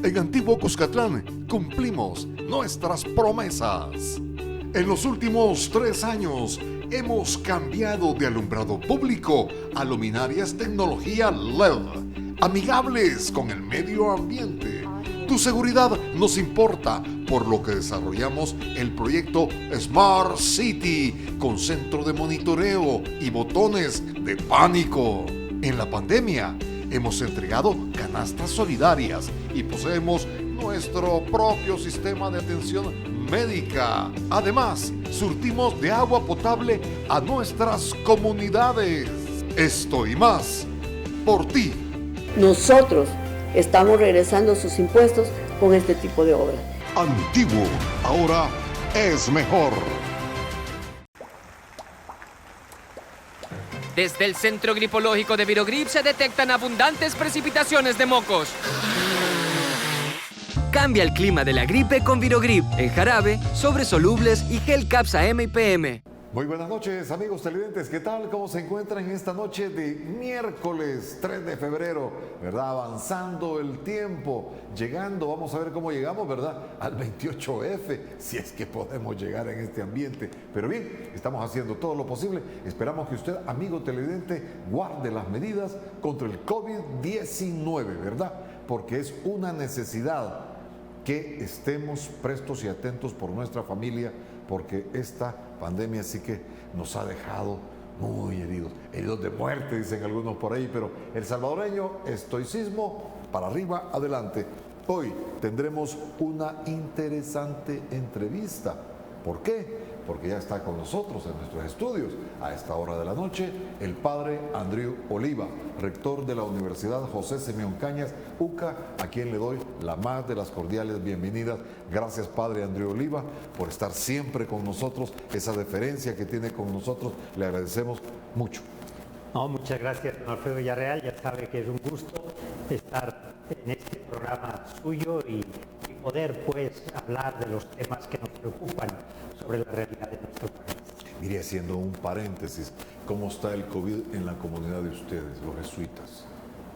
En Antiguo Cuscatlán cumplimos nuestras promesas. En los últimos 3 años hemos cambiado de alumbrado público a luminarias tecnología LED, amigables con el medio ambiente. Tu seguridad nos importa, por lo que desarrollamos el proyecto Smart City con centro de monitoreo y botones de pánico. En la pandemia hemos entregado canastas solidarias y poseemos nuestro propio sistema de atención médica. Además, surtimos de agua potable a nuestras comunidades. Esto y más, por ti. Nosotros estamos regresando sus impuestos con este tipo de obras. Antiguo, ahora es mejor. Desde el Centro Gripológico de Virogrip se detectan abundantes precipitaciones de mocos. Cambia el clima de la gripe con Virogrip, en jarabe, sobres solubles y gel Capsa M y PM. Muy buenas noches, amigos televidentes. ¿Qué tal? ¿Cómo se encuentran en esta noche de miércoles 3 de febrero? ¿Verdad? Avanzando el tiempo, llegando, vamos a ver cómo llegamos, ¿verdad? Al 28F, si es que podemos llegar en este ambiente. Pero bien, estamos haciendo todo lo posible. Esperamos que usted, amigo televidente, guarde las medidas contra el COVID-19, ¿verdad? Porque es una necesidad que estemos prestos y atentos por nuestra familia, porque esta pandemia sí que nos ha dejado muy heridos de muerte, dicen algunos por ahí, pero el salvadoreño, estoicismo, para arriba, adelante. Hoy tendremos una interesante entrevista. ¿Por qué? Porque ya está con nosotros en nuestros estudios a esta hora de la noche el padre Andrew Oliva, rector de la Universidad José Simeón Cañas, UCA, a quien le doy la más de las cordiales bienvenidas. Gracias, padre Andrew Oliva, por estar siempre con nosotros, esa deferencia que tiene con nosotros, le agradecemos mucho. No, muchas gracias, don Alfredo Villarreal. Ya sabe que es un gusto estar en este programa suyo y poder pues hablar de los temas que nos preocupan sobre la realidad de nuestro país. Mire, haciendo un paréntesis, ¿cómo está el COVID en la comunidad de ustedes, los jesuitas?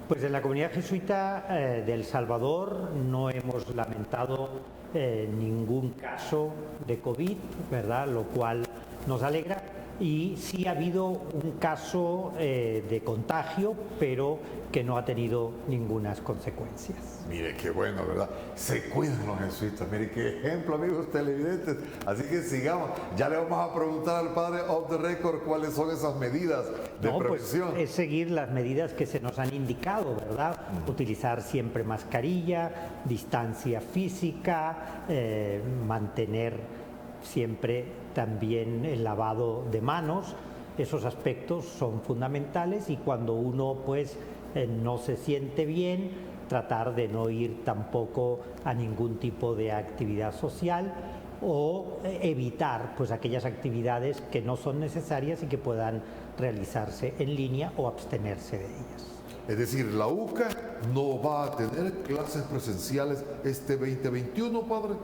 Pues en la comunidad jesuita de El Salvador no hemos lamentado ningún caso de COVID, ¿verdad? Lo cual nos alegra. Y sí ha habido un caso de contagio, pero que no ha tenido ninguna consecuencias. Mire, qué bueno, ¿verdad? Se cuidan los jesuitas. Mire, qué ejemplo, amigos televidentes. Así que sigamos. Ya le vamos a preguntar al padre off the record cuáles son esas medidas de prevención. Pues es seguir las medidas que se nos han indicado, ¿verdad? Utilizar siempre mascarilla, distancia física, mantener siempre también el lavado de manos. Esos aspectos son fundamentales y cuando uno pues no se siente bien, tratar de no ir tampoco a ningún tipo de actividad social o evitar pues aquellas actividades que no son necesarias y que puedan realizarse en línea o abstenerse de ellas. Es decir, la UCA no va a tener clases presenciales este 2021, padre.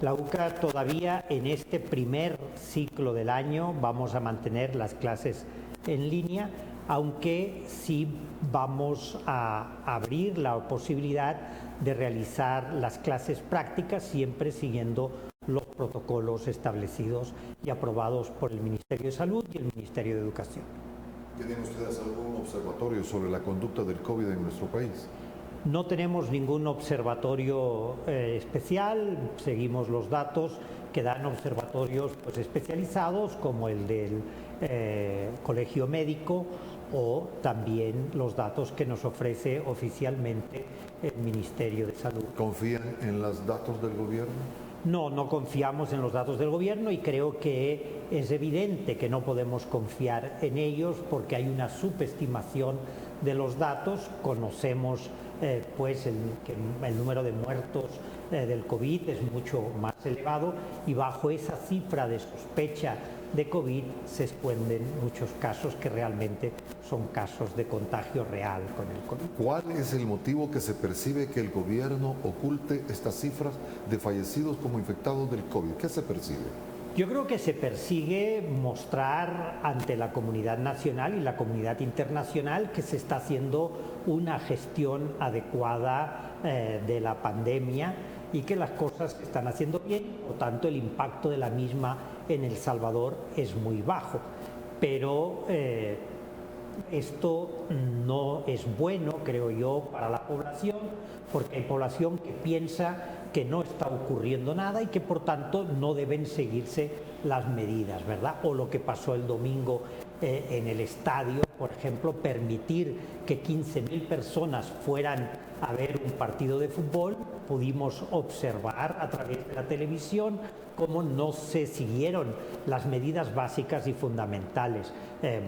La UCA todavía en este primer ciclo del año vamos a mantener las clases en línea, aunque sí vamos a abrir la posibilidad de realizar las clases prácticas siempre siguiendo los protocolos establecidos y aprobados por el Ministerio de Salud y el Ministerio de Educación. ¿Tienen ustedes algún observatorio sobre la conducta del COVID en nuestro país? No tenemos ningún observatorio especial, seguimos los datos que dan observatorios pues, especializados como el del Colegio Médico o también los datos que nos ofrece oficialmente el Ministerio de Salud. ¿Confían en los datos del gobierno? No, no confiamos en los datos del gobierno y creo que es evidente que no podemos confiar en ellos porque hay una subestimación de los datos, conocemos pues que el número de muertos del COVID es mucho más elevado, y bajo esa cifra de sospecha de COVID se esconden muchos casos que realmente son casos de contagio real con el COVID. ¿Cuál es el motivo que se percibe que el gobierno oculte estas cifras de fallecidos como infectados del COVID? ¿Qué se percibe? Yo creo que se persigue mostrar ante la comunidad nacional y la comunidad internacional que se está haciendo una gestión adecuada de la pandemia y que las cosas se están haciendo bien, por tanto el impacto de la misma en El Salvador es muy bajo. Pero esto no es bueno, creo yo, para la población, porque hay población que piensa que no está ocurriendo nada y que por tanto no deben seguirse las medidas, ¿verdad? O lo que pasó el domingo en el estadio, por ejemplo, permitir que 15.000 personas fueran a ver un partido de fútbol. Pudimos observar a través de la televisión cómo no se siguieron las medidas básicas y fundamentales.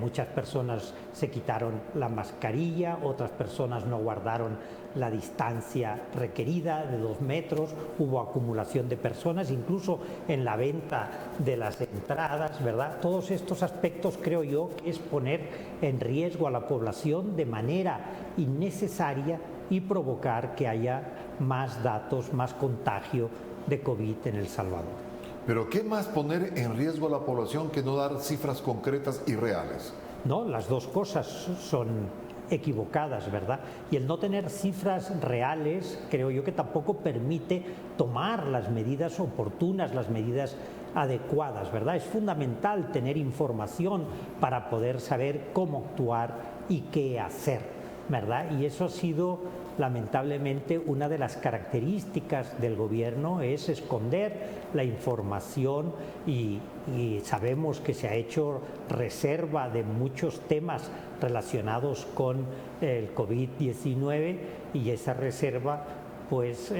Muchas personas se quitaron la mascarilla, otras personas no guardaron la distancia requerida de 2 metros, hubo acumulación de personas, incluso en la venta de las entradas, ¿verdad? Todos estos aspectos creo yo que es poner en riesgo a la población de manera innecesaria y provocar que haya más datos, más contagio de COVID en El Salvador. Pero ¿qué más poner en riesgo a la población que no dar cifras concretas y reales? No, las dos cosas son equivocadas, ¿verdad? Y el no tener cifras reales, creo yo que tampoco permite tomar las medidas oportunas, las medidas adecuadas, ¿verdad? Es fundamental tener información para poder saber cómo actuar y qué hacer, ¿verdad? Y eso ha sido lamentablemente una de las características del gobierno, es esconder la información y sabemos que se ha hecho reserva de muchos temas relacionados con el COVID-19 y esa reserva pues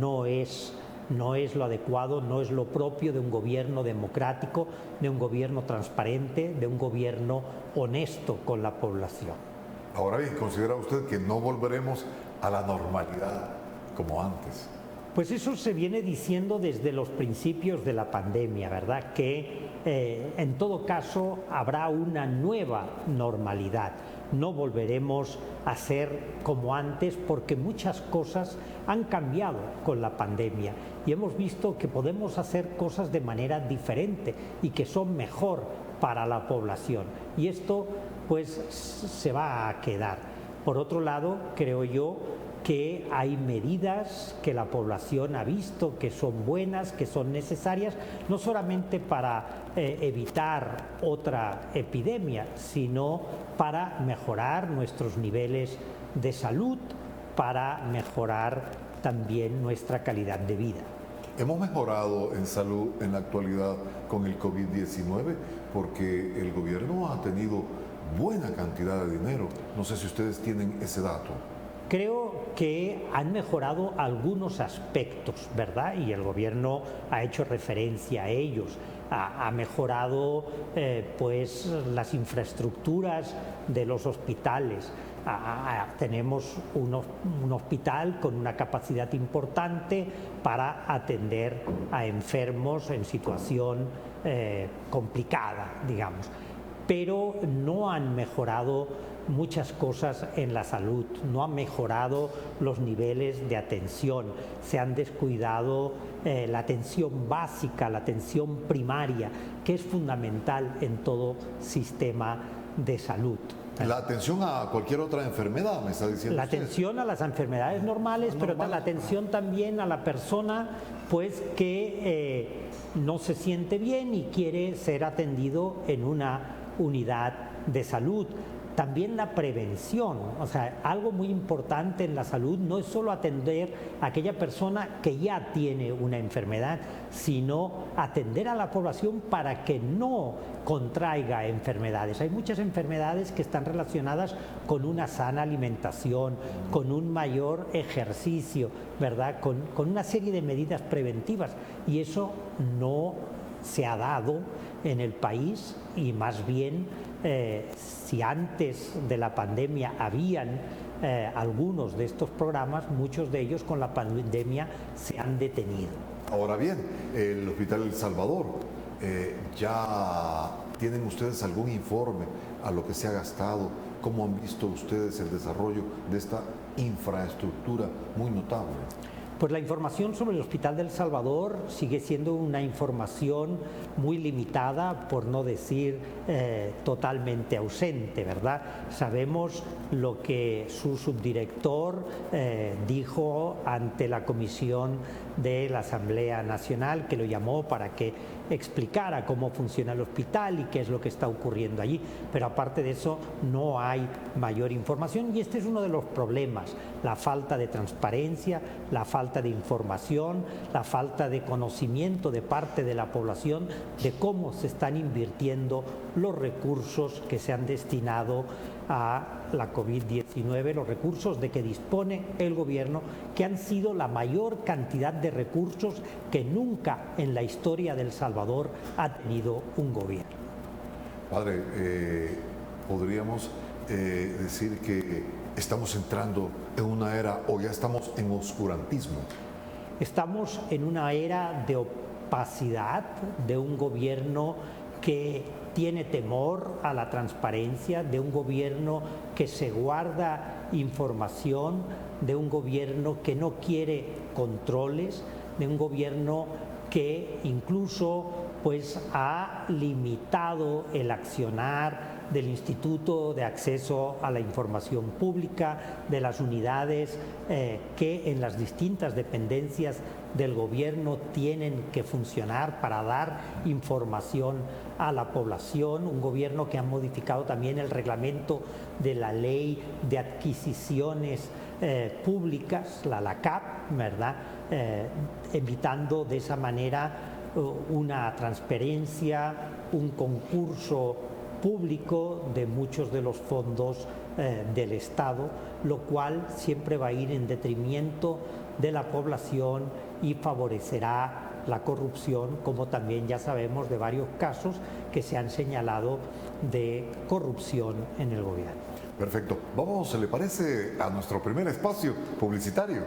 no es lo adecuado, no es lo propio de un gobierno democrático, de un gobierno transparente, de un gobierno honesto con la población. Ahora bien, ¿considera usted que no volveremos a la normalidad como antes? Pues eso se viene diciendo desde los principios de la pandemia, ¿verdad? Que en todo caso habrá una nueva normalidad. No volveremos a ser como antes porque muchas cosas han cambiado con la pandemia y hemos visto que podemos hacer cosas de manera diferente y que son mejor para la población. Y esto pues se va a quedar. Por otro lado, creo yo que hay medidas que la población ha visto que son buenas, que son necesarias, no solamente para evitar otra epidemia, sino para mejorar nuestros niveles de salud, para mejorar también nuestra calidad de vida. ¿Hemos mejorado en salud en la actualidad con el COVID-19? Porque el gobierno ha tenido buena cantidad de dinero. No sé si ustedes tienen ese dato. Creo que han mejorado algunos aspectos, ¿verdad? Y el gobierno ha hecho referencia a ellos. Ha mejorado pues las infraestructuras de los hospitales. Tenemos un hospital con una capacidad importante para atender a enfermos en situación complicada, digamos. Pero no han mejorado muchas cosas en la salud, no han mejorado los niveles de atención, se han descuidado la atención básica, la atención primaria, que es fundamental en todo sistema de salud. La atención a cualquier otra enfermedad, me está diciendo La usted. atención a las enfermedades normales, pero la atención también a la persona pues que no se siente bien y quiere ser atendido en una unidad de salud. También la prevención, o sea, algo muy importante en la salud no es solo atender a aquella persona que ya tiene una enfermedad, sino atender a la población para que no contraiga enfermedades. Hay muchas enfermedades que están relacionadas con una sana alimentación, con un mayor ejercicio, ¿verdad? Con una serie de medidas preventivas y eso no se ha dado en el país y más bien si antes de la pandemia habían algunos de estos programas, muchos de ellos con la pandemia se han detenido. Ahora bien, el Hospital El Salvador, ¿ya tienen ustedes algún informe a lo que se ha gastado? ¿Cómo han visto ustedes el desarrollo de esta infraestructura muy notable? Pues la información sobre el Hospital del Salvador sigue siendo una información muy limitada, por no decir totalmente ausente, ¿verdad? Sabemos lo que su subdirector dijo ante la Comisión de la Asamblea Nacional, que lo llamó para que explicara cómo funciona el hospital y qué es lo que está ocurriendo allí, pero aparte de eso no hay mayor información, y este es uno de los problemas: la falta de transparencia, la falta de información, la falta de conocimiento de parte de la población de cómo se están invirtiendo los recursos que se han destinado a la COVID-19, los recursos de que dispone el gobierno, que han sido la mayor cantidad de recursos que nunca en la historia de El Salvador ha tenido un gobierno. Padre, podríamos decir que estamos entrando en una era, o ya estamos en oscurantismo. Estamos en una era de opacidad, de un gobierno que tiene temor a la transparencia, de un gobierno que se guarda información, de un gobierno que no quiere controles, de un gobierno que incluso pues ha limitado el accionar del Instituto de Acceso a la Información Pública, de las unidades que en las distintas dependencias del gobierno tienen que funcionar para dar información a la población, un gobierno que ha modificado también el reglamento de la ley de adquisiciones públicas, la LACAP, ¿verdad? Evitando de esa manera una transparencia, un concurso público de muchos de los fondos del Estado, lo cual siempre va a ir en detrimento de la población y favorecerá la corrupción, como también ya sabemos de varios casos que se han señalado de corrupción en el gobierno. Perfecto. Vamos, ¿se le parece a nuestro primer espacio publicitario?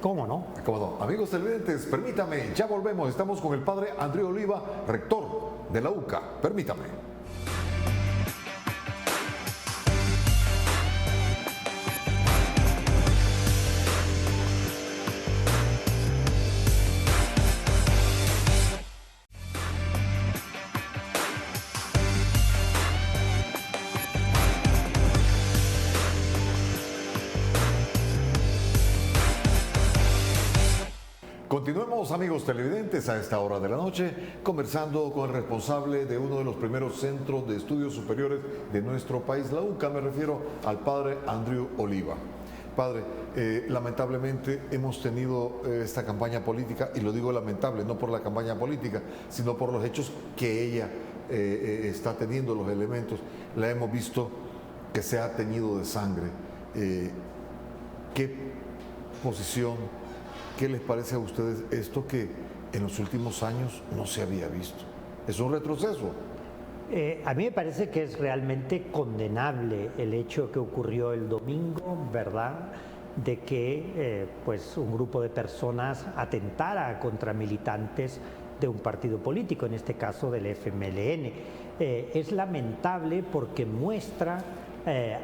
¿Cómo no? ¿Cómo no? Amigos televidentes, permítame, ya volvemos. Estamos con el padre Andreu Oliva, rector de la UCA. Permítame. Continuemos, amigos televidentes, a esta hora de la noche, conversando con el responsable de uno de los primeros centros de estudios superiores de nuestro país, la UCA. Me refiero al padre Andreu Oliva. Padre, lamentablemente hemos tenido esta campaña política, y lo digo lamentable, no por la campaña política, sino por los hechos que ella está teniendo, los elementos. La hemos visto que se ha teñido de sangre. ¿Qué posición? ¿Qué les parece a ustedes esto que en los últimos años no se había visto? ¿Es un retroceso? A mí me parece que es realmente condenable el hecho que ocurrió el domingo, ¿verdad?, de que pues un grupo de personas atentara contra militantes de un partido político, en este caso del FMLN. Es lamentable porque muestra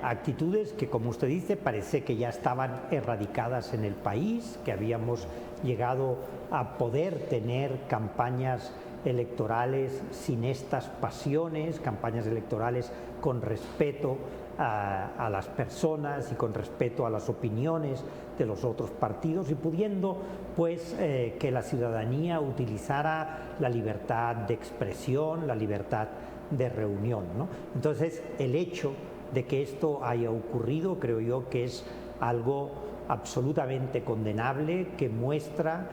actitudes que, como usted dice, parece que ya estaban erradicadas en el país, que habíamos llegado a poder tener campañas electorales sin estas pasiones, campañas electorales con respeto a las personas y con respeto a las opiniones de los otros partidos, y pudiendo pues que la ciudadanía utilizara la libertad de expresión, la libertad de reunión, ¿no? Entonces, el hecho de que esto haya ocurrido, creo yo que es algo absolutamente condenable, que muestra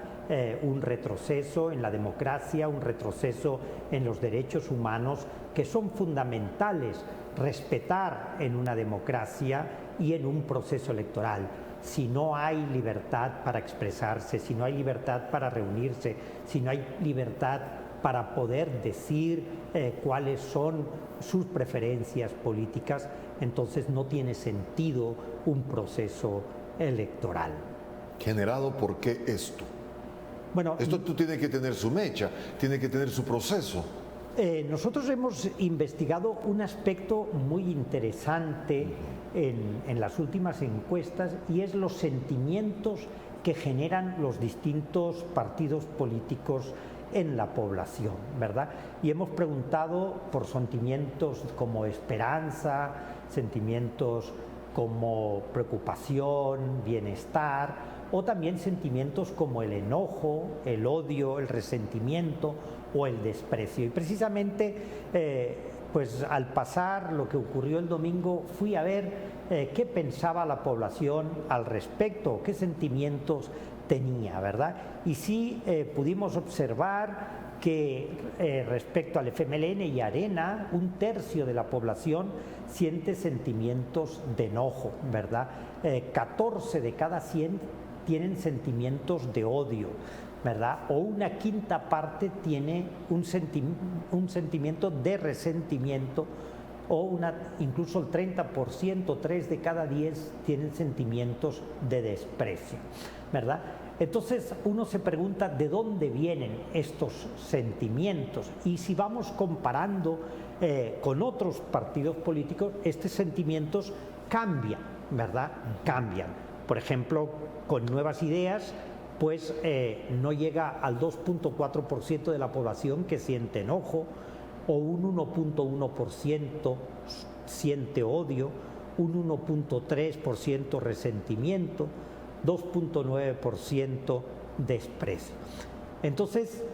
un retroceso en la democracia, un retroceso en los derechos humanos, que son fundamentales respetar en una democracia y en un proceso electoral. Si no hay libertad para expresarse, si no hay libertad para reunirse, si no hay libertad para poder decir cuáles son sus preferencias políticas, entonces no tiene sentido un proceso electoral. ¿Generado por qué esto? Bueno, Esto tú tiene que tener su mecha, tiene que tener su proceso. Nosotros hemos investigado un aspecto muy interesante en las últimas encuestas, y es los sentimientos que generan los distintos partidos políticos en la población, ¿verdad? Y hemos preguntado por sentimientos como esperanza, sentimientos como preocupación, bienestar, o también sentimientos como el enojo, el odio, el resentimiento o el desprecio. Y precisamente, pues al pasar lo que ocurrió el domingo, fui a ver qué pensaba la población al respecto, qué sentimientos tenía, ¿verdad? Y sí pudimos observar que respecto al FMLN y Arena, 1/3 de la población siente sentimientos de enojo, ¿verdad? 14 de cada 100 tienen sentimientos de odio, ¿verdad? O 1/5 parte tiene un sentimiento de resentimiento, o incluso el 30%, 3 de cada 10 tienen sentimientos de desprecio, ¿verdad? Entonces uno se pregunta de dónde vienen estos sentimientos, y si vamos comparando con otros partidos políticos, estos sentimientos cambian, ¿verdad? Cambian. Por ejemplo, con Nuevas Ideas, pues no llega al 2.4% de la población que siente enojo, o un 1.1% siente odio, un 1.3% resentimiento, 2.9% desprecio. Entonces,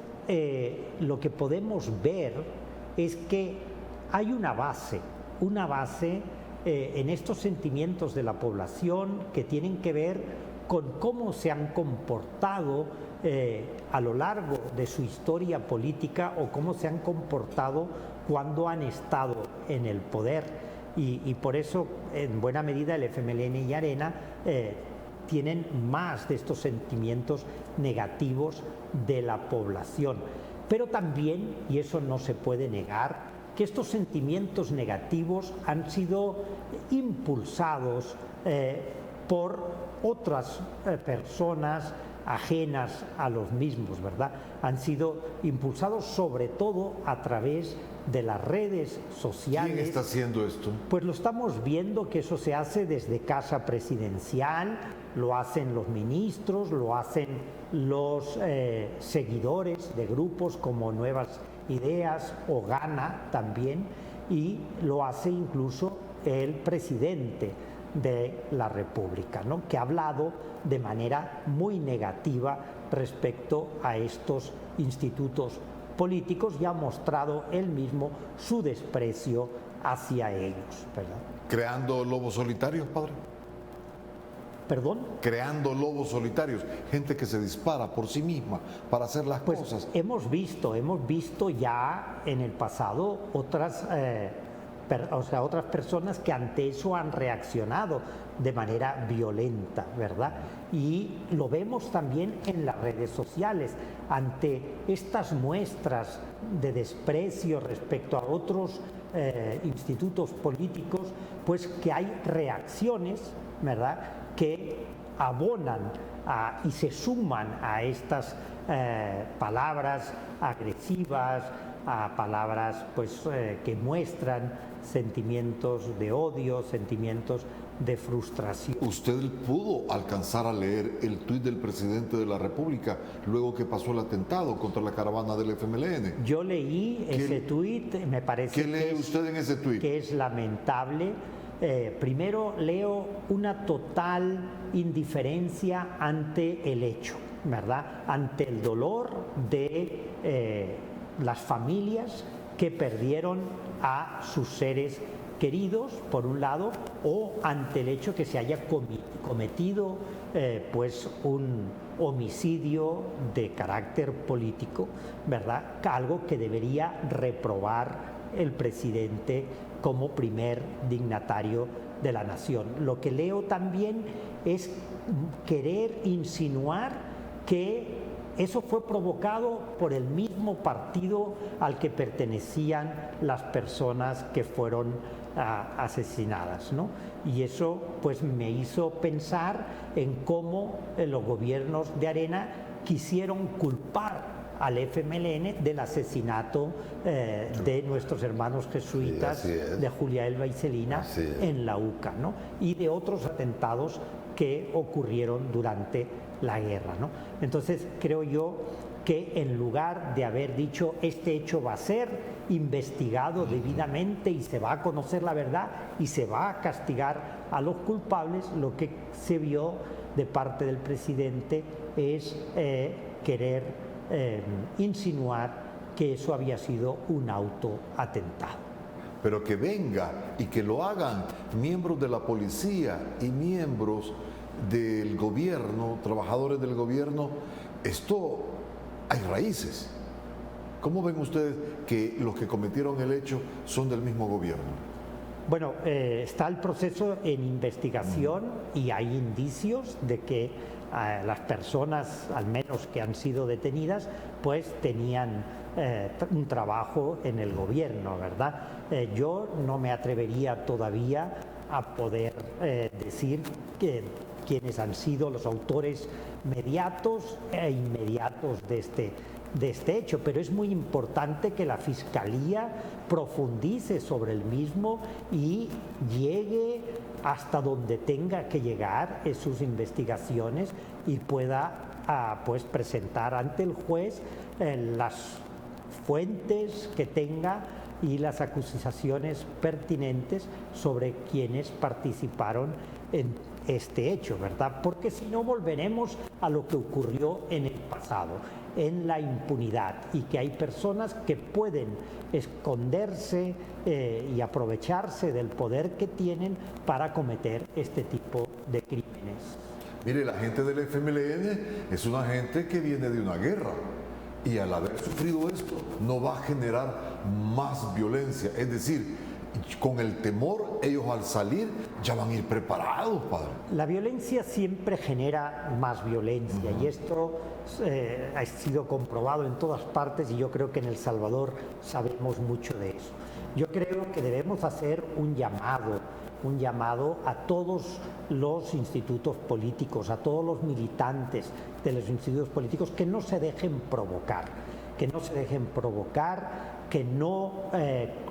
lo que podemos ver es que hay una base en estos sentimientos de la población que tienen que ver con cómo se han comportado a lo largo de su historia política, o cómo se han comportado cuando han estado en el poder. Y por eso, en buena medida, el FMLN y Arena tienen más de estos sentimientos negativos de la población. Pero también, y eso no se puede negar, que estos sentimientos negativos han sido impulsados por otras personas ajenas a los mismos, ¿verdad? Han sido impulsados sobre todo a través de las redes sociales. ¿Quién está haciendo esto? Pues lo estamos viendo, que eso se hace desde Casa Presidencial, lo hacen los ministros, lo hacen los seguidores de grupos como Nuevas Ideas o Gana también, y lo hace incluso el presidente de la República, ¿no? Que ha hablado de manera muy negativa respecto a estos institutos políticos, y ha mostrado él mismo su desprecio hacia ellos, ¿verdad? ¿Creando lobos solitarios, padre? ¿Perdón? Creando lobos solitarios, gente que se dispara por sí misma para hacer las Pues cosas. hemos visto ya en el pasado otras personas que ante eso han reaccionado de manera violenta, ¿verdad? Y lo vemos también en las redes sociales, ante estas muestras de desprecio respecto a otros institutos políticos, pues que hay reacciones, ¿verdad?, que abonan y se suman a estas palabras agresivas, a palabras pues que muestran sentimientos de odio, sentimientos de frustración. ¿Usted pudo alcanzar a leer el tuit del presidente de la República luego que pasó el atentado contra la caravana del FMLN? Yo leí ese tuit, me parece. ¿Qué lee usted en ese tuit? Que es lamentable. Primero leo una total indiferencia ante el hecho, ¿verdad? Ante el dolor de las familias que perdieron a sus seres queridos, por un lado, o ante el hecho que se haya cometido pues un homicidio de carácter político, ¿verdad? Algo que debería reprobar el presidente como primer dignatario de la nación. Lo que leo también es querer insinuar que eso fue provocado por el mismo partido al que pertenecían las personas que fueron asesinadas, ¿no? Y eso pues me hizo pensar en cómo los gobiernos de Arena quisieron culpar al FMLN del asesinato de nuestros hermanos jesuitas, de Julia Elba y Celina en la UCA, ¿no? Y de otros atentados que ocurrieron durante la guerra, ¿no? Entonces creo yo que en lugar de haber dicho este hecho va a ser investigado debidamente y se va a conocer la verdad y se va a castigar a los culpables, lo que se vio de parte del presidente es querer insinuar que eso había sido un autoatentado. Pero que venga y que lo hagan miembros de la policía y miembros del gobierno, trabajadores del gobierno, esto hay raíces. ¿Cómo ven ustedes que los que cometieron el hecho son del mismo gobierno? Bueno, está el proceso en investigación y hay indicios de que las personas, al menos que han sido detenidas, pues tenían un trabajo en el gobierno, ¿verdad? Yo no me atrevería todavía a poder decir quiénes han sido los autores mediatos e inmediatos de este hecho, pero es muy importante que la Fiscalía profundice sobre el mismo y llegue hasta donde tenga que llegar en sus investigaciones y pueda pues presentar ante el juez las fuentes que tenga y las acusaciones pertinentes sobre quienes participaron en este hecho, ¿verdad? Porque si no volveremos a lo que ocurrió en el pasado, en la impunidad, y que hay personas que pueden esconderse y aprovecharse del poder que tienen para cometer este tipo de crímenes. Mire, la gente del FMLN es una gente que viene de una guerra y al haber sufrido esto no va a generar más violencia, es decir, con el temor, ellos al salir ya van a ir preparados, padre. La violencia siempre genera más violencia y esto ha sido comprobado en todas partes y yo creo que en El Salvador sabemos mucho de eso. Yo creo que debemos hacer un llamado a todos los institutos políticos, a todos los militantes de los institutos políticos que no se dejen provocar, que no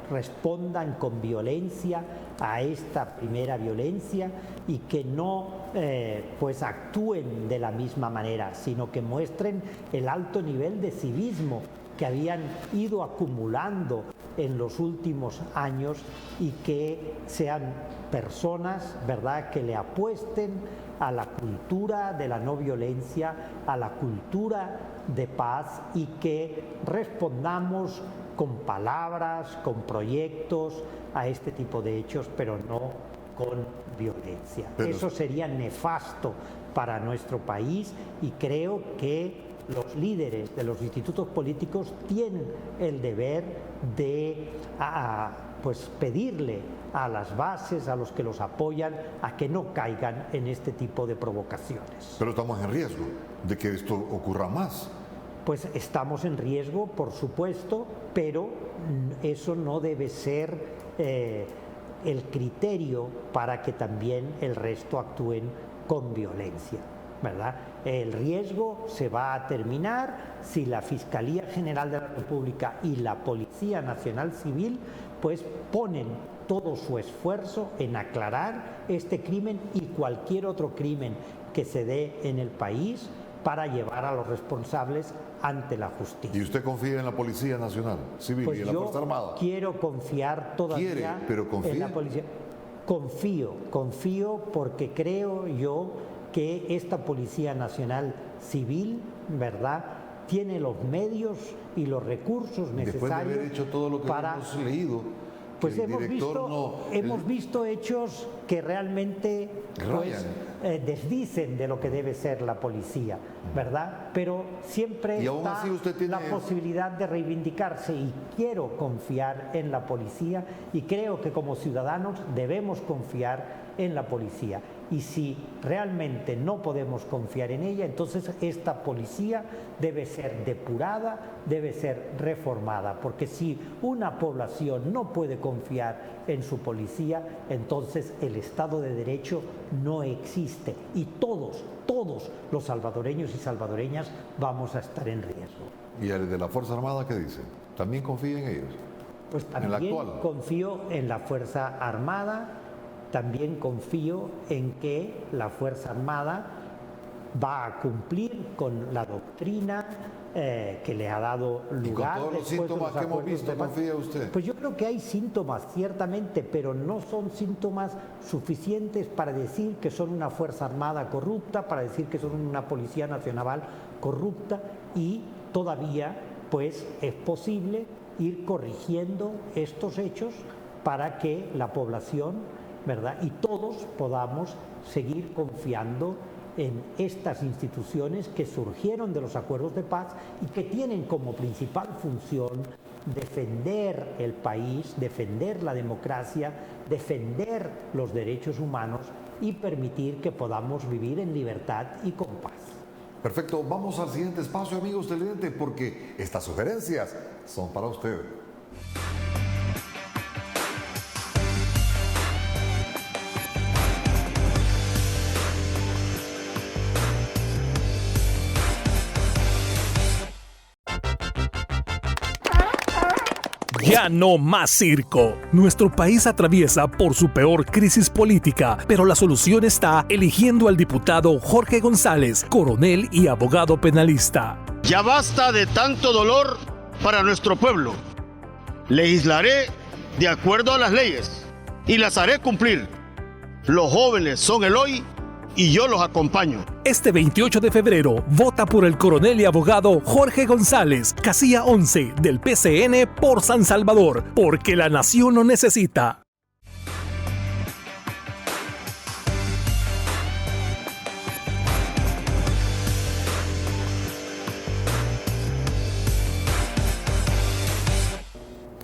respondan con violencia a esta primera violencia y que no pues actúen de la misma manera, sino que muestren el alto nivel de civismo que habían ido acumulando en los últimos años y que sean personas, ¿verdad?, que le apuesten a la cultura de la no violencia, a la cultura de paz y que respondamos con palabras, con proyectos a este tipo de hechos, pero no con violencia. Eso sería nefasto para nuestro país y creo que los líderes de los institutos políticos tienen el deber de pues pedirle a las bases, a los que los apoyan, a que no caigan en este tipo de provocaciones. Pero estamos en riesgo de que esto ocurra más. Pues estamos en riesgo, por supuesto, pero eso no debe ser el criterio para que también el resto actúen con violencia, ¿verdad? El riesgo se va a terminar si la Fiscalía General de la República y la Policía Nacional Civil pues ponen todo su esfuerzo en aclarar este crimen y cualquier otro crimen que se dé en el país para llevar a los responsables ante la justicia. ¿Y usted confía en la Policía Nacional Civil pues y en la Fuerza Armada? Quiero confiar todavía en la policía. Confío porque creo yo que esta Policía Nacional Civil, ¿verdad?, tiene los medios y los recursos necesarios. Después de haber hecho todo lo que hemos leído, pues hemos visto hechos que realmente pues, desdicen de lo que debe ser la policía, ¿verdad? Pero siempre está la posibilidad de reivindicarse y quiero confiar en la policía y creo que como ciudadanos debemos confiar en la policía. Y si realmente no podemos confiar en ella, entonces esta policía debe ser depurada, debe ser reformada, porque si una población no puede confiar en su policía, entonces el Estado de Derecho no existe y todos los salvadoreños y salvadoreñas vamos a estar en riesgo. ¿Y el de la Fuerza Armada qué dice? ¿También confía en ellos? Pues también confío en la Fuerza Armada, también confío en que la Fuerza Armada va a cumplir con la doctrina que le ha dado lugar. ¿Y con todos los síntomas que hemos visto, confía usted? Pues yo creo que hay síntomas, ciertamente, pero no son síntomas suficientes para decir que son una Fuerza Armada corrupta, para decir que son una Policía Nacional corrupta, y todavía pues es posible ir corrigiendo estos hechos para que la población, ¿verdad?, y todos podamos seguir confiando en estas instituciones que surgieron de los acuerdos de paz y que tienen como principal función defender el país, defender la democracia, defender los derechos humanos y permitir que podamos vivir en libertad y con paz. Perfecto, vamos al siguiente espacio, amigos televidentes, porque estas sugerencias son para usted. Ya no más circo. Nuestro país atraviesa por su peor crisis política, pero la solución está eligiendo al diputado Jorge González, coronel y abogado penalista. Ya basta de tanto dolor para nuestro pueblo. Legislaré de acuerdo a las leyes y las haré cumplir. Los jóvenes son el hoy y yo los acompaño. Este 28 de febrero, vota por el coronel y abogado Jorge González, casilla 11 del PCN por San Salvador, porque la nación lo necesita.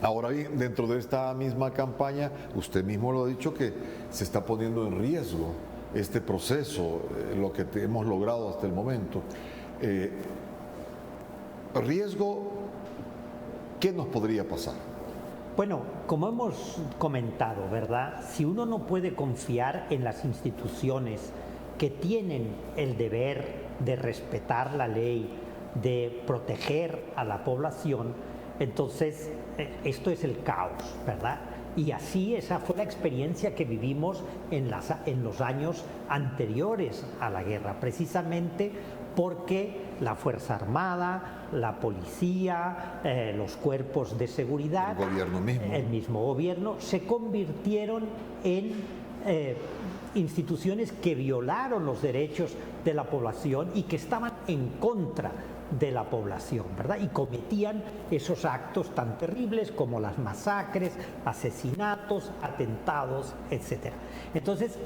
Ahora bien, dentro de esta misma campaña, usted mismo lo ha dicho que se está poniendo en riesgo este proceso, lo que hemos logrado hasta el momento. Riesgo, ¿qué nos podría pasar? Bueno, como hemos comentado, ¿verdad? Si uno no puede confiar en las instituciones que tienen el deber de respetar la ley, de proteger a la población, entonces esto es el caos, ¿verdad? Y así esa fue la experiencia que vivimos en los años anteriores a la guerra, precisamente porque la Fuerza Armada, la policía, los cuerpos de seguridad, el mismo gobierno, se convirtieron en instituciones que violaron los derechos de la población y que estaban en contra de la población, ¿verdad? Y cometían esos actos tan terribles como las masacres, asesinatos, atentados, etc. Entonces,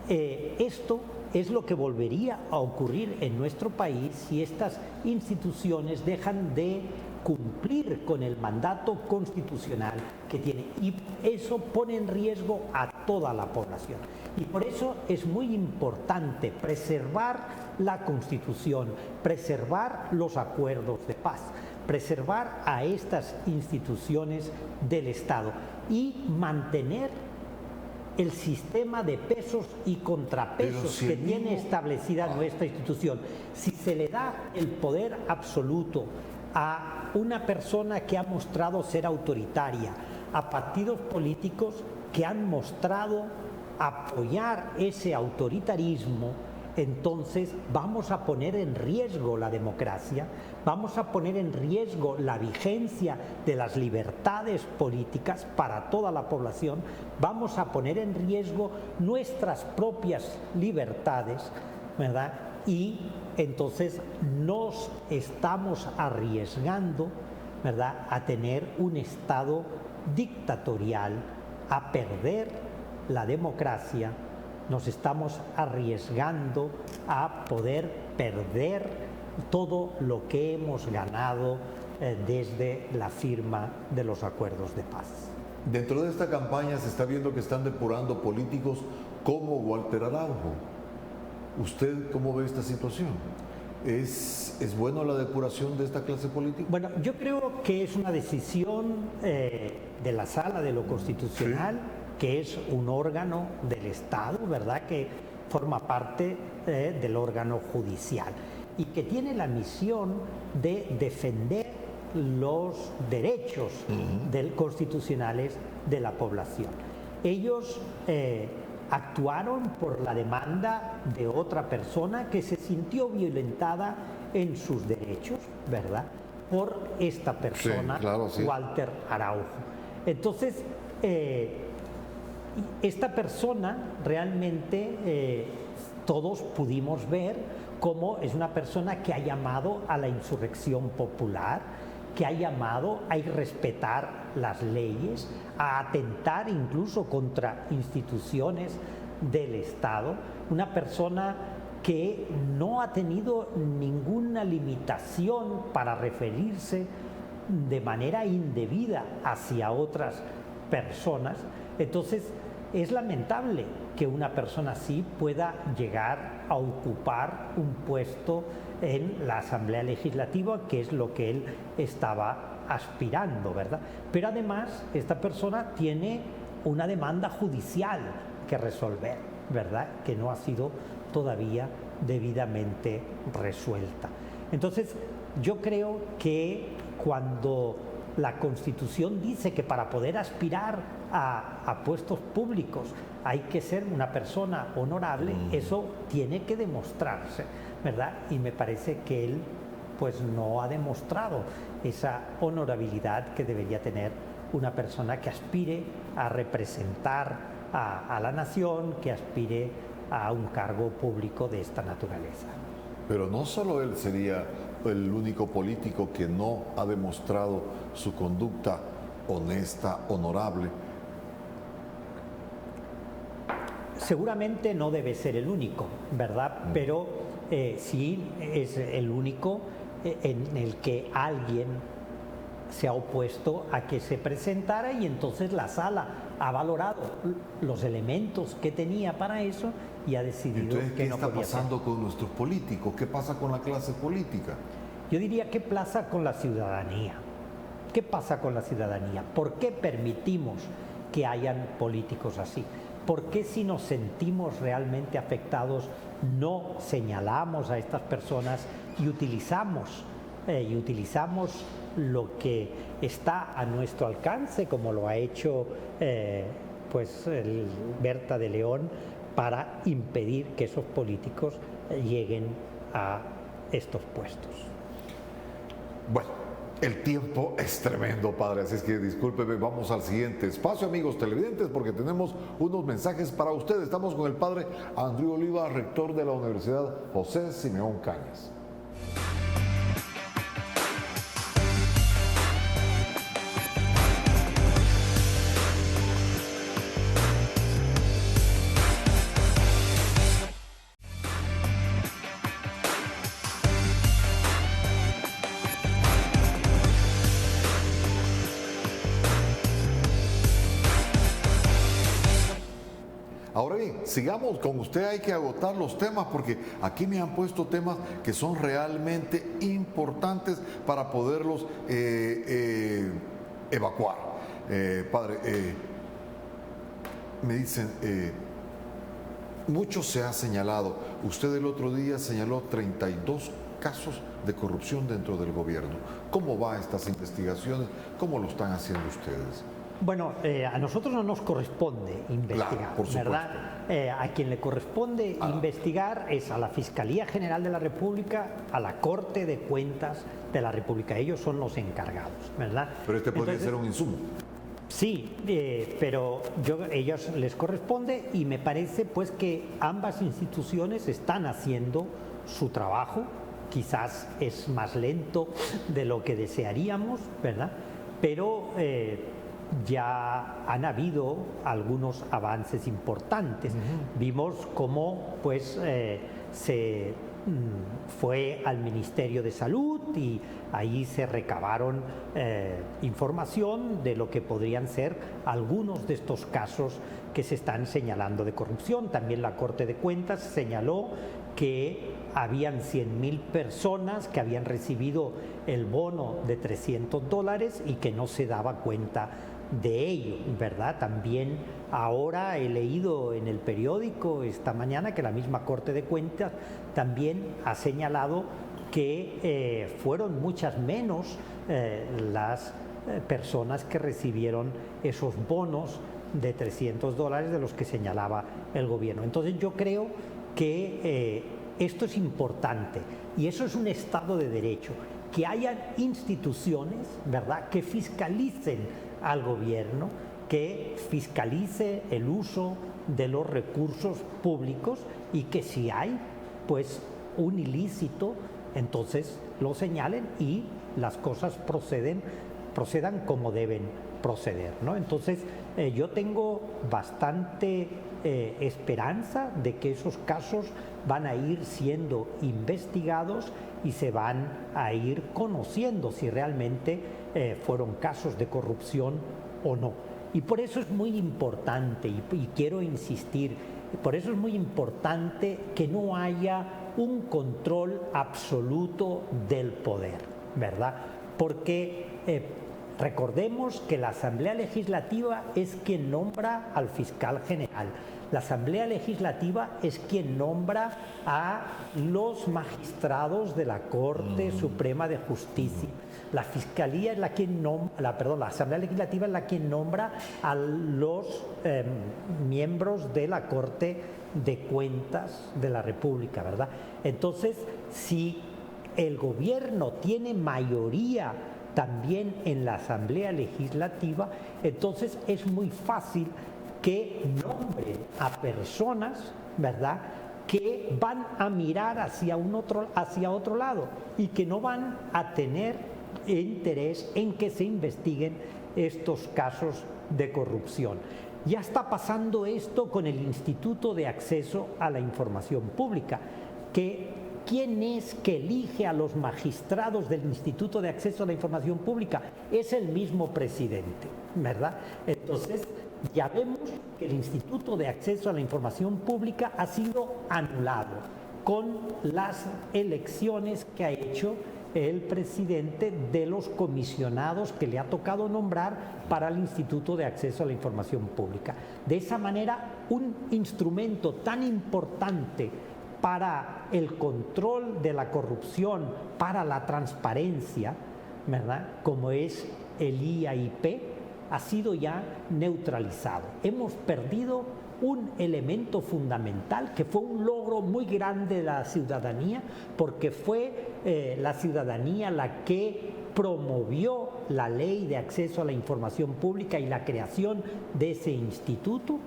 esto es lo que volvería a ocurrir en nuestro país si estas instituciones dejan de cumplir con el mandato constitucional que tiene, y eso pone en riesgo a toda la población. Y por eso es muy importante preservar la Constitución, preservar los acuerdos de paz, preservar a estas instituciones del Estado y mantener el sistema de pesos y contrapesos que tiene establecida nuestra institución. Si se le da el poder absoluto a una persona que ha mostrado ser autoritaria, a partidos políticos que han mostrado apoyar ese autoritarismo, entonces vamos a poner en riesgo la democracia, vamos a poner en riesgo la vigencia de las libertades políticas para toda la población, vamos a poner en riesgo nuestras propias libertades, ¿verdad? Y entonces nos estamos arriesgando, ¿verdad?, a tener un Estado dictatorial, a perder la democracia, nos estamos arriesgando a poder perder todo lo que hemos ganado desde la firma de los acuerdos de paz. Dentro de esta campaña se está viendo que están depurando políticos como Walter Araujo. ¿Usted cómo ve esta situación? ¿Es bueno la depuración de esta clase política? Bueno, yo creo que es una decisión de la Sala de lo Constitucional, que es un órgano del Estado, ¿verdad?, que forma parte del órgano judicial y que tiene la misión de defender los derechos constitucionales de la población. Ellos actuaron por la demanda de otra persona que se sintió violentada en sus derechos, ¿verdad?, por esta persona, Walter Araujo. Entonces, esta persona realmente todos pudimos ver cómo es una persona que ha llamado a la insurrección popular, que ha llamado a irrespetar las leyes, a atentar incluso contra instituciones del Estado, una persona que no ha tenido ninguna limitación para referirse de manera indebida hacia otras personas. Entonces, es lamentable que una persona así pueda llegar a ocupar un puesto en la Asamblea Legislativa, que es lo que él estaba aspirando, ¿verdad? Pero además, esta persona tiene una demanda judicial que resolver, ¿verdad?, que no ha sido todavía debidamente resuelta. Entonces, yo creo que cuando la Constitución dice que para poder aspirar a puestos públicos hay que ser una persona honorable, eso tiene que demostrarse, ¿verdad? Y me parece que él pues no ha demostrado esa honorabilidad que debería tener una persona que aspire a representar a la nación, que aspire a un cargo público de esta naturaleza. Pero no solo él sería el único político que no ha demostrado su conducta honesta, honorable. Seguramente no debe ser el único, ¿verdad? Pero sí es el único en el que alguien se ha opuesto a que se presentara, y entonces la sala ha valorado los elementos que tenía para eso y ha decidido entonces, que no podía ser. ¿qué está pasando con nuestros políticos? ¿Qué pasa con la clase política? Yo diría, ¿qué pasa con la ciudadanía? ¿Qué pasa con la ciudadanía? ¿Por qué permitimos que hayan políticos así? ¿Por qué, si nos sentimos realmente afectados, no señalamos a estas personas y utilizamos lo que está a nuestro alcance, como lo ha hecho el Berta de León, para impedir que esos políticos lleguen a estos puestos? Bueno, el tiempo es tremendo, padre, así es que discúlpeme, vamos al siguiente espacio, amigos televidentes, porque tenemos unos mensajes para ustedes. Estamos con el padre Andrew Oliva, rector de la Universidad José Simeón Cañas. Ahora bien, sigamos con usted, hay que agotar los temas porque aquí me han puesto temas que son realmente importantes para poderlos evacuar. Padre, me dicen, mucho se ha señalado, usted el otro día señaló 32 casos de corrupción dentro del gobierno. ¿Cómo van estas investigaciones? ¿Cómo lo están haciendo ustedes? Bueno, a nosotros no nos corresponde investigar, claro, por supuesto, ¿verdad? A quien le corresponde investigar es a la Fiscalía General de la República, a la Corte de Cuentas de la República. Ellos son los encargados, ¿verdad? Pero podría ser un insumo. Sí, pero ellos les corresponde, y me parece pues que ambas instituciones están haciendo su trabajo. Quizás es más lento de lo que desearíamos, ¿verdad? Pero ya han habido algunos avances importantes. Vimos cómo pues se fue al Ministerio de Salud y ahí se recabaron información de lo que podrían ser algunos de estos casos que se están señalando de corrupción. También la Corte de Cuentas señaló que habían 100,000 personas que habían recibido el bono de $300 y que no se daba cuenta de ello, ¿verdad? También ahora he leído en el periódico esta mañana que la misma Corte de Cuentas también ha señalado que fueron muchas menos las personas que recibieron esos bonos de $300 de los que señalaba el gobierno. Entonces yo creo que esto es importante y eso es un Estado de Derecho, que hayan instituciones, ¿verdad?, que fiscalicen al gobierno, que fiscalice el uso de los recursos públicos y que si hay pues un ilícito, entonces lo señalen y las cosas procedan como deben proceder, ¿no? Entonces yo tengo bastante esperanza de que esos casos van a ir siendo investigados y se van a ir conociendo si realmente fueron casos de corrupción o no. Y por eso es muy importante, y quiero insistir, por eso es muy importante que no haya un control absoluto del poder, ¿verdad? Porque recordemos que la Asamblea Legislativa es quien nombra al fiscal general. La Asamblea Legislativa es quien nombra a los magistrados de la Corte Suprema de Justicia. La Fiscalía es la Asamblea Legislativa es la quien nombra a los miembros de la Corte de Cuentas de la República, ¿verdad? Entonces, si el gobierno tiene mayoría también en la Asamblea Legislativa, entonces es muy fácil que nombren a personas, ¿verdad?, que van a mirar hacia otro lado y que no van a tener interés en que se investiguen estos casos de corrupción. Ya está pasando esto con el Instituto de Acceso a la Información Pública, que ¿quién es que elige a los magistrados del Instituto de Acceso a la Información Pública? Es el mismo presidente, ¿verdad? Entonces, ya vemos que el Instituto de Acceso a la Información Pública ha sido anulado con las elecciones que ha hecho el presidente de los comisionados que le ha tocado nombrar para el Instituto de Acceso a la Información Pública. De esa manera, un instrumento tan importante para el control de la corrupción, para la transparencia, ¿verdad?, como es el IAIP, ha sido ya neutralizado. Hemos perdido un elemento fundamental que fue un logro muy grande de la ciudadanía, porque fue la ciudadanía la que promovió la ley de acceso a la información pública y la creación de ese instituto,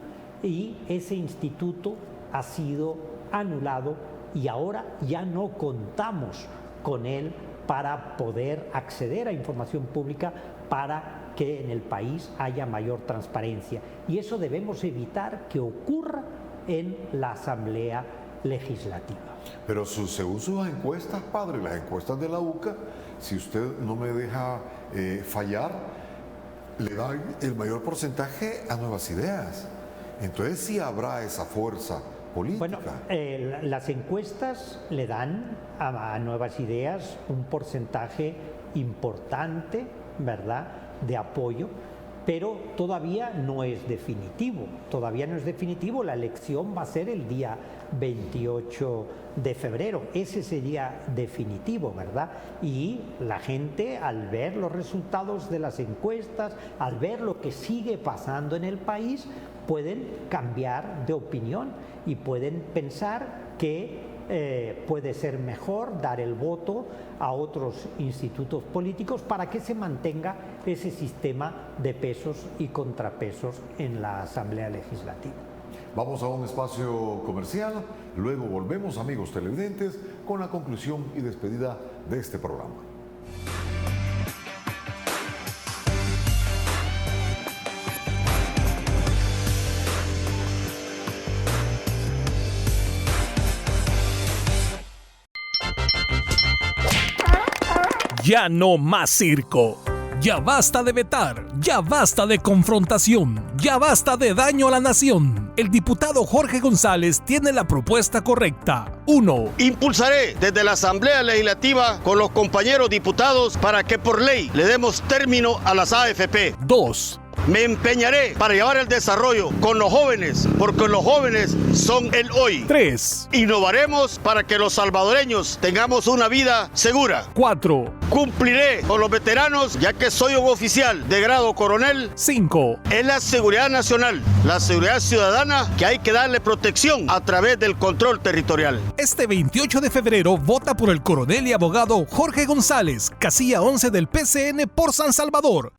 y ese instituto ha sido anulado y ahora ya no contamos con él para poder acceder a información pública para que en el país haya mayor transparencia. Y eso debemos evitar que ocurra en la Asamblea Legislativa. Pero según sus encuestas, padre, las encuestas de la UCA, si usted no me deja fallar, le dan el mayor porcentaje a Nuevas Ideas. Entonces sí habrá esa fuerza política. Bueno, las encuestas le dan a Nuevas Ideas un porcentaje importante, ¿verdad?, de apoyo, pero todavía no es definitivo. Todavía no es definitivo. La elección va a ser el día 28 de febrero. Ese sería definitivo, ¿verdad? Y la gente, al ver los resultados de las encuestas, al ver lo que sigue pasando en el país, pueden cambiar de opinión y pueden pensar que puede ser mejor dar el voto a otros institutos políticos para que se mantenga ese sistema de pesos y contrapesos en la Asamblea Legislativa. Vamos a un espacio comercial, luego volvemos, amigos televidentes, con la conclusión y despedida de este programa. Ya no más circo. Ya basta de vetar, ya basta de confrontación, ya basta de daño a la nación. El diputado Jorge González tiene la propuesta correcta. 1. Impulsaré desde la Asamblea Legislativa con los compañeros diputados para que por ley le demos término a las AFP. 2. Me empeñaré para llevar el desarrollo con los jóvenes, porque los jóvenes son el hoy. 3. Innovaremos para que los salvadoreños tengamos una vida segura. 4. Cumpliré con los veteranos, ya que soy un oficial de grado coronel. 5. Es la seguridad nacional, la seguridad ciudadana, que hay que darle protección a través del control territorial. Este 28 de febrero vota por el coronel y abogado Jorge González, casilla 11 del PCN por San Salvador.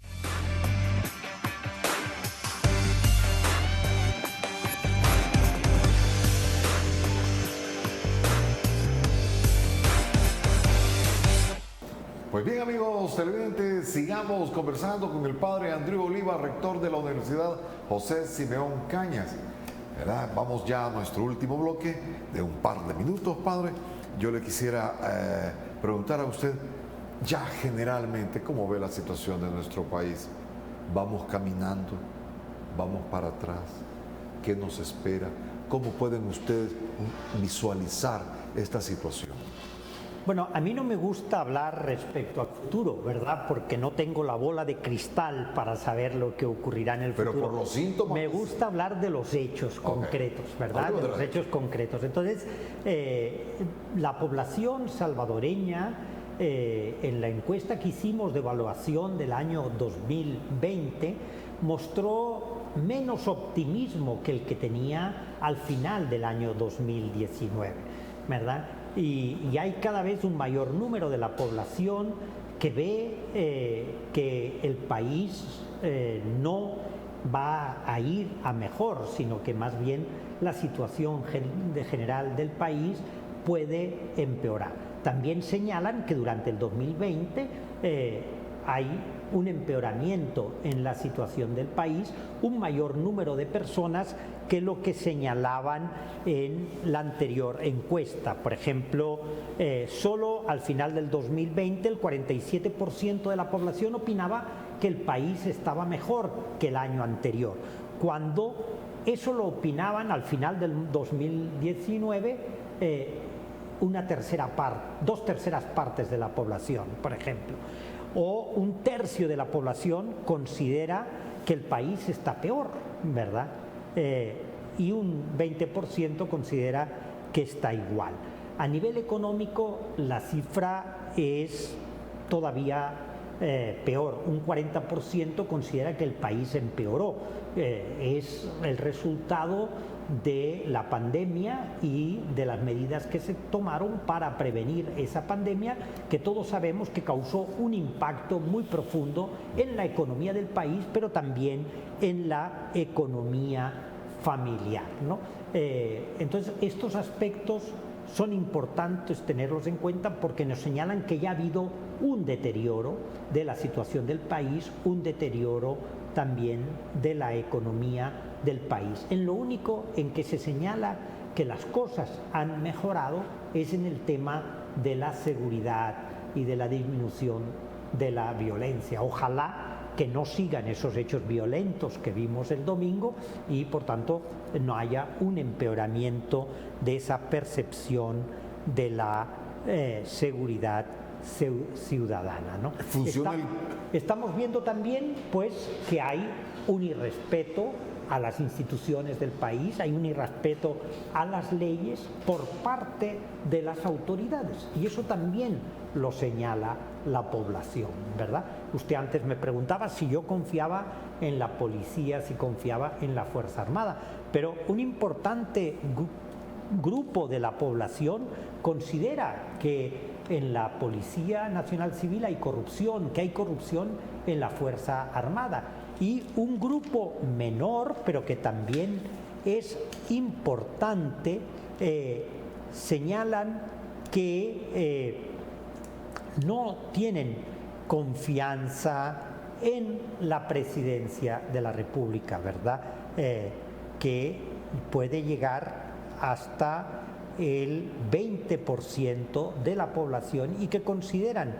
Pues bien, amigos televidentes, sigamos conversando con el padre Andrew Oliva, rector de la Universidad José Simeón Cañas. ¿Verdad? Vamos ya a nuestro último bloque de un par de minutos, padre. Yo le quisiera preguntar a usted, ya generalmente, ¿cómo ve la situación de nuestro país? ¿Vamos caminando? ¿Vamos para atrás? ¿Qué nos espera? ¿Cómo pueden ustedes visualizar esta situación? Bueno, a mí no me gusta hablar respecto al futuro, ¿verdad? Porque no tengo la bola de cristal para saber lo que ocurrirá en el futuro. Pero por los síntomas. Me gusta hablar de los hechos concretos, ¿verdad? De los hechos concretos. Entonces, la población salvadoreña, en la encuesta que hicimos de evaluación del año 2020, mostró menos optimismo que el que tenía al final del año 2019, ¿verdad? Y hay cada vez un mayor número de la población que ve que el país no va a ir a mejor, sino que más bien la situación general del país puede empeorar. También señalan que durante el 2020 hay un empeoramiento en la situación del país, un mayor número de personas que lo que señalaban en la anterior encuesta. Por ejemplo, solo al final del 2020 el 47% de la población opinaba que el país estaba mejor que el año anterior, cuando eso lo opinaban al final del 2019 dos terceras partes de la población, por ejemplo. O un tercio de la población considera que el país está peor, ¿verdad? Y un 20% considera que está igual. A nivel económico, la cifra es todavía peor. Un 40% considera que el país empeoró. Es el resultado de la pandemia y de las medidas que se tomaron para prevenir esa pandemia, que todos sabemos que causó un impacto muy profundo en la economía del país, pero también en la economía familiar, ¿no? Entonces, estos aspectos son importantes tenerlos en cuenta porque nos señalan que ya ha habido un deterioro de la situación del país, un deterioro también de la economía del país. En lo único en que se señala que las cosas han mejorado es en el tema de la seguridad y de la disminución de la violencia. Ojalá que no sigan esos hechos violentos que vimos el domingo y por tanto no haya un empeoramiento de esa percepción de la seguridad ciudadana, ¿no? Estamos viendo también pues que hay un irrespeto a las instituciones del país, hay un irrespeto a las leyes por parte de las autoridades y eso también lo señala la población, ¿verdad? Usted antes me preguntaba si yo confiaba en la policía, si confiaba en la Fuerza Armada, pero un importante grupo de la población considera que en la Policía Nacional Civil hay corrupción, que hay corrupción en la Fuerza Armada. Y un grupo menor, pero que también es importante, señalan que no tienen confianza en la presidencia de la República, ¿verdad? Que puede llegar hasta el 20% de la población y que consideran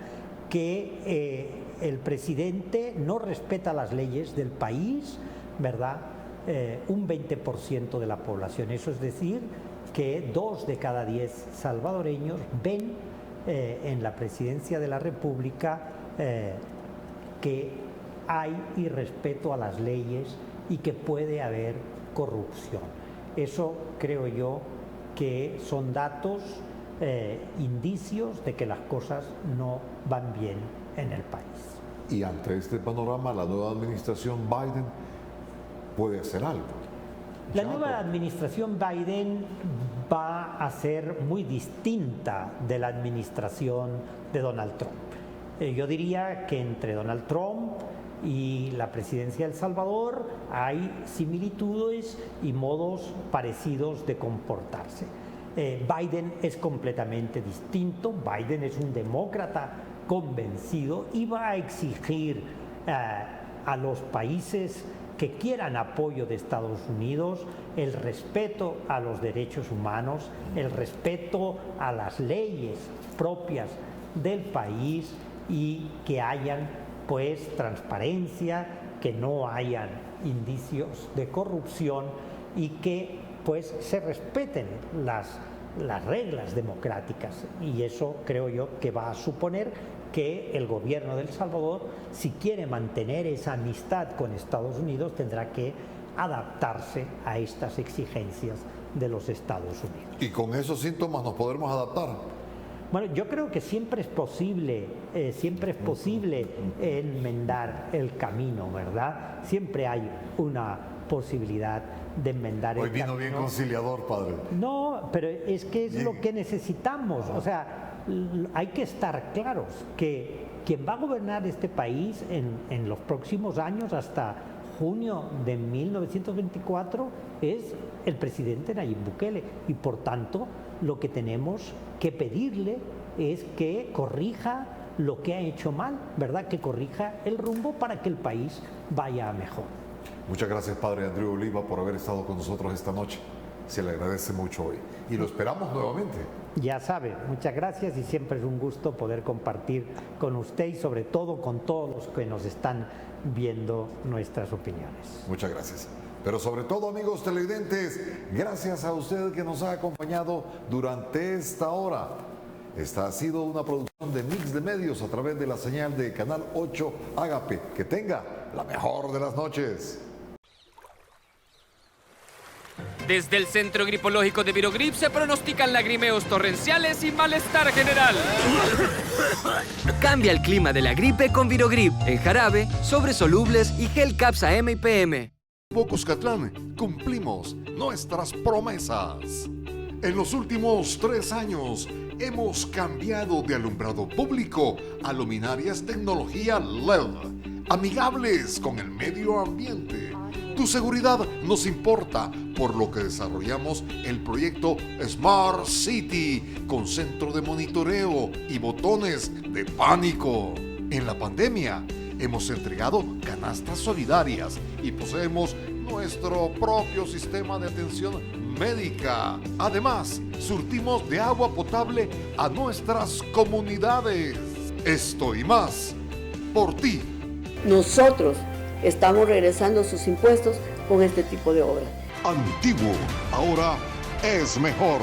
que el presidente no respeta las leyes del país, ¿verdad? Un 20% de la población, eso es decir, que 2 de cada 10 salvadoreños ven en la presidencia de la República que hay irrespeto a las leyes y que puede haber corrupción. Eso creo yo que son datos, indicios de que las cosas no van bien en el país. Y ante este panorama, la nueva administración Biden puede hacer algo. La nueva administración Biden va a ser muy distinta de la administración de Donald Trump. Yo diría que entre Donald Trump y la presidencia de El Salvador hay similitudes y modos parecidos de comportarse. Biden es completamente distinto. Biden es un demócrata convencido y va a exigir a los países que quieran apoyo de Estados Unidos el respeto a los derechos humanos, el respeto a las leyes propias del país y que hayan pues transparencia, que no hayan indicios de corrupción y que pues se respeten las reglas democráticas. Y eso creo yo que va a suponer que el gobierno de El Salvador, si quiere mantener esa amistad con Estados Unidos, tendrá que adaptarse a estas exigencias de los Estados Unidos. ¿Y con esos síntomas nos podremos adaptar? Bueno, yo creo que siempre es posible enmendar el camino, ¿verdad? Siempre hay una posibilidad de enmendar el camino. Hoy vino bien conciliador, padre. No, pero es que es lo que necesitamos. O sea, hay que estar claros que quien va a gobernar este país en los próximos años hasta junio de 1924 es el presidente Nayib Bukele y por tanto lo que tenemos que pedirle es que corrija lo que ha hecho mal, ¿verdad? Que corrija el rumbo para que el país vaya a mejor. Muchas gracias, padre Andreu Oliva, por haber estado con nosotros esta noche. Se le agradece mucho hoy y lo esperamos nuevamente. Ya sabe, muchas gracias y siempre es un gusto poder compartir con usted y sobre todo con todos los que nos están viendo nuestras opiniones. Muchas gracias. Pero sobre todo, amigos televidentes, gracias a usted que nos ha acompañado durante esta hora. Esta ha sido una producción de Mix de Medios a través de la señal de Canal 8 Agape. Que tenga la mejor de las noches. Desde el Centro Gripológico de Virogrip se pronostican lagrimeos torrenciales y malestar general. Cambia el clima de la gripe con Virogrip, en jarabe, sobres solubles y gel Caps AM y PM. Cuscatlán, cumplimos nuestras promesas. En los últimos 3 años hemos cambiado de alumbrado público a luminarias tecnología LED, amigables con el medio ambiente. Tu seguridad nos importa, por lo que desarrollamos el proyecto Smart City con centro de monitoreo y botones de pánico. En la pandemia hemos entregado canastas solidarias y poseemos nuestro propio sistema de atención médica. Además, surtimos de agua potable a nuestras comunidades. Esto y más, por ti. Nosotros estamos regresando sus impuestos con este tipo de obras. Antiguo, ahora es mejor.